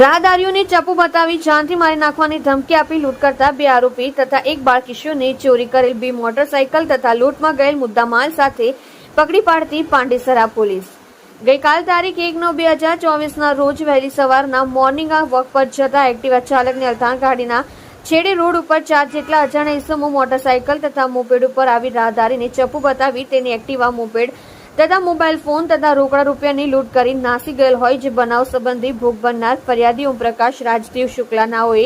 રાહદારીઓને ચાપુ બતાવી જાનથી મારી નાખવાની ધમકી આપી લૂંટ કરતા 2 આરોપી તથા એક બાળ કિશોરને ચોરી કરેલ 2 મોટરસાયકલ તથા લૂંટમાં ગયેલ મુદ્દામાલ સાથે પકડી પાડતી પાંડેસરા પોલીસ ગઈકાલ તારીખ 1/9/2024 રોજ વહેલી સવારના મોર્નિંગ વોક પર જતા એક્ટિવા ચાલકને અલથાણ ગાડીના છેડે રોડ ઉપર 4 જેટલા અજાણ્યા ઇસમો મોટરસાયકલ તથા મોપેડ ઉપર આવી રાહદારીને ચપ્પુ બતાવી તેની એક્ટિવા મોપેડ તથા મોબાઈલ ફોન તથા રોકડા રૂપિયાની લૂંટ કરી નાસી ગયેલ હોય જે બનાવ સંબંધી ભોગ બનનાર ફરિયાદી ઓમપ્રકાશ રાજદેવ શુક્લા નાઓએ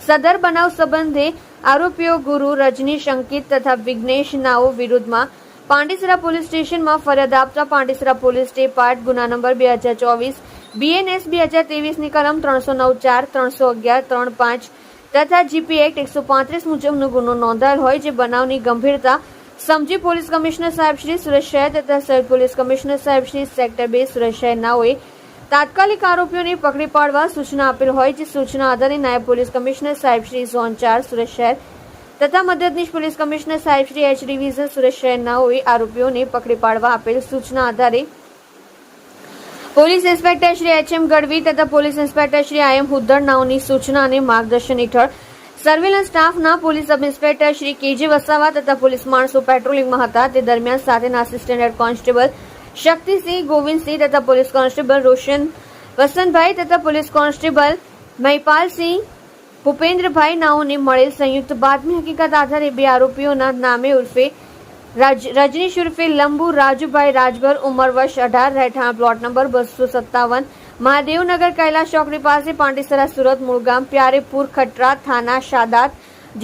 સદર બનાવ સંબંધે આરોપીઓ ગુરુ રજનીશ અંકિત તથા વિઘ્નેશ નાઓ વિરુદ્ધમાં પાંડેસરા પોલીસ સ્ટેશનમાં ફરિયાદ આપતા પાંડેસરા પોલીસ પાર્ટ ગુના નંબર 2024 BNS 2023 ની કલમ 309(4), 311, 35 તથા GP એક્ટ 135 મુજબનો ગુનો નોંધાયેલ હોય જે બનાવની ગંભીરતા સમજી પોલીસ કમિશનર સાહેબ શ્રી સુરત શહેર તથા સહિત પોલીસ કમિશનર સાહેબ શ્રી સેક્ટર 2 સુરત શહેર નાઓએ તાત્કાલિક આરોપીઓને પકડી પાડવા સૂચના આપેલ હોય જે સૂચના આધારે નાયબ પોલીસ કમિશનર સાહેબ શ્રી ઝોન 4 સુરત શહેર તથા મદદનીશ પોલીસ કમિશનર સાહેબ શ્રી H ડિવિઝન સુરત શહેર નાઓએ આરોપીઓને પકડી પાડવા આપેલ સૂચના આધારે police inspector Shri HM Gadhvi તથા police inspector Shri IM Huddad નાઓની સૂચના અને માર્ગદર્શન હેઠળ સર્વેલન્સ સ્ટાફના police sub inspector Shri KJ Vasava તથા પોલીસ માણસો પેટ્રોલિંગમાં હતા તે દરમિયાન સાથેના assistant head constable Shaktisinh Govindsinh તથા પોલીસ કોન્સ્ટેબલ રોશન વસંતભાઈ તથા પોલીસ કોન્સ્ટેબલ મહિપાલસિંહ ભૂપેન્દ્રભાઈ નાઓને મળેલ સંયુક્ત બાતમી હકીકત આધારે 2 આરોપીઓના નામે ઉર્ફે રજનીશ ઉર્ફે લંબુ રાજુભાઈ રાજભર ઉંમર વર્ષ 18 રહેઠાણ પ્લોટ નંબર 257 મહાદેવનગર કૈલાશ ચોકડી પાસે પાંડેસરા સુરત મૂળગામ પ્યારેપુર ખટરા થાના શાદાત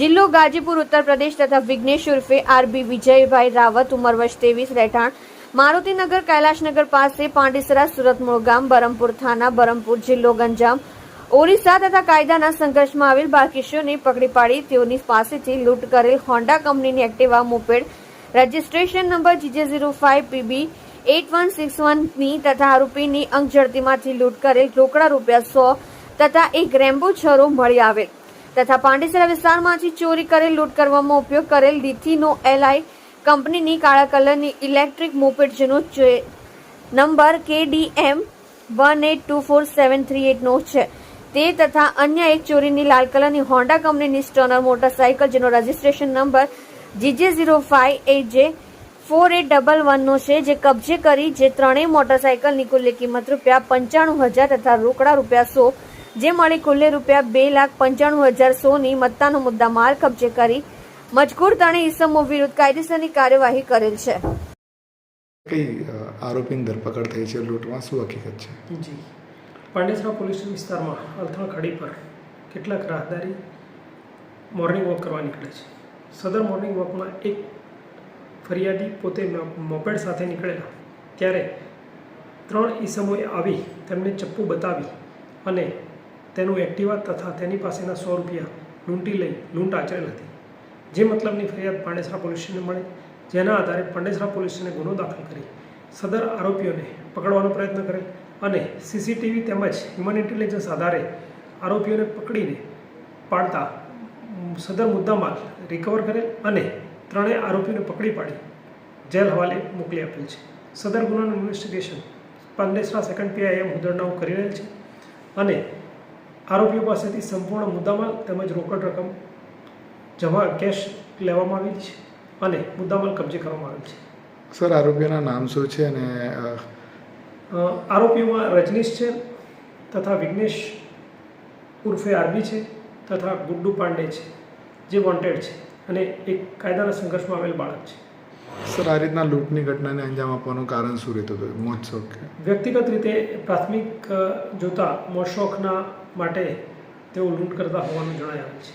જિલ્લો ગાજીપુર ઉત્તર પ્રદેશ તથા વિઘ્નેશ ઉર્ફે RB વિજયભાઈ રાવત ઉંમર વર્ષ 23 રહેઠાણ મારુતિનગર કૈલાશનગર પાસે પાંડેસરા સુરત મૂળગામ બરમપુર થાના બરમપુર જિલ્લો ગંજામ ઓરિસ્સા તથા કાયદાના સંઘર્ષમાં આવેલ બાળકિશોરને પકડી પાડી તેઓની પાસેથી લૂંટ કરેલ હોન્ડા કંપનીની Activa moped registration number GJ05PB 8161 ની તથા આરોપીની અંક ઝડતીમાંથી લૂંટ કરેલ રોકડા રૂપિયા 100 તથા એક રેમ્બો છરો મળી આવેલ તથા પાંડેસરા વિસ્તારમાંથી ચોરી કરેલ લૂંટ કરવામાં ઉપયોગ કરેલ લીથીનો LI કંપનીની કાળા કલરની ઇલેક્ટ્રિક મોપેડ જેનો નંબર KDM 1824738 નો છે તે તથા અન્ય એક ચોરીની લાલ કલરની હોન્ડા કંપનીની સ્ટર્નર મોટરસાયકલ જેનો રજીસ્ટ્રેશન નંબર GJ05AJ4811 નો છે જે કબજે કરી જે ત્રણેય મોટરસાયકલની કુલ્લે કિંમત ₹95,000 તથા રોકડા ₹100 જે મળી કુલ્લે ₹2,95,100 ની મત્તાનો મુદ્દા માલ કબજે કરી મજકૂર ત્રણેય ઇસમો વિરુદ્ધ કાયદેસરની કાર્યવાહી કરેલ છે. કઈ આરોપીની ધરપકડ થઈ છે લૂંટમાં શું હકીકત છે? જી, પાંડેસરા પોલીસ વિસ્તારમાં અલથાણ ખાડી પર કેટલાક રાહદારી મોર્નિંગ વોક કરવા નીકળે છે. સદર મોર્નિંગ વોકમાં એક ફરિયાદી પોતે મોપેડ સાથે નીકળેલા ત્યારે 3 ઈસમોએ આવી તેમને ચપ્પુ બતાવી અને તેનું એક્ટિવા તથા તેની પાસેના ₹100 લૂંટી લઈ લૂંટ આચરેલ હતી. જે મતલબની ફરિયાદ પાંડેસરા પોલીસ સ્ટેશનને મળી જેના આધારે પાંડેસરા પોલીસ સ્ટેશને ગુનો દાખલ કરી સદર આરોપીઓને પકડવાનો પ્રયત્ન કરેલ અને CCTV તેમજ હ્યુમન ઇન્ટેલિજન્સ આધારે આરોપીઓને પકડીને પાડતા સદર મુદ્દામાલ રિકવર કરેલ અને ત્રણેય આરોપીઓને પકડી પાડી જેલ હવાલે મોકલી આપેલ છે. સદર ગુનાનું investigation Pandesara second PI IM Huddad કરી રહેલ છે અને આરોપીઓ પાસેથી સંપૂર્ણ મુદ્દામાલ તેમજ રોકડ રકમ કેશ લેવામાં આવી છે અને મુદ્દામાલ કબજે કરવામાં આવેલ છે. સર, આરોપીઓના નામ શું છે? અને આરોપીઓમાં રજનીશ છે તથા વિઘ્નેશ ઉર્ફે RB છે તથા ગુડ્ડુ પાંડે છે જે વોન્ટેડ છે અને એક કાયદાના સંઘર્ષમાં આવેલ બાળક છે. સર, આ રીતના લૂંટની ઘટનાને અંજામ આપવાનું કારણ શું રહેતું હતું? મોજ શોખ? વ્યક્તિગત રીતે પ્રાથમિક જોતા મોજ શોખના માટે તેઓ લૂંટ કરતા હોવાનું જણાય આવે છે.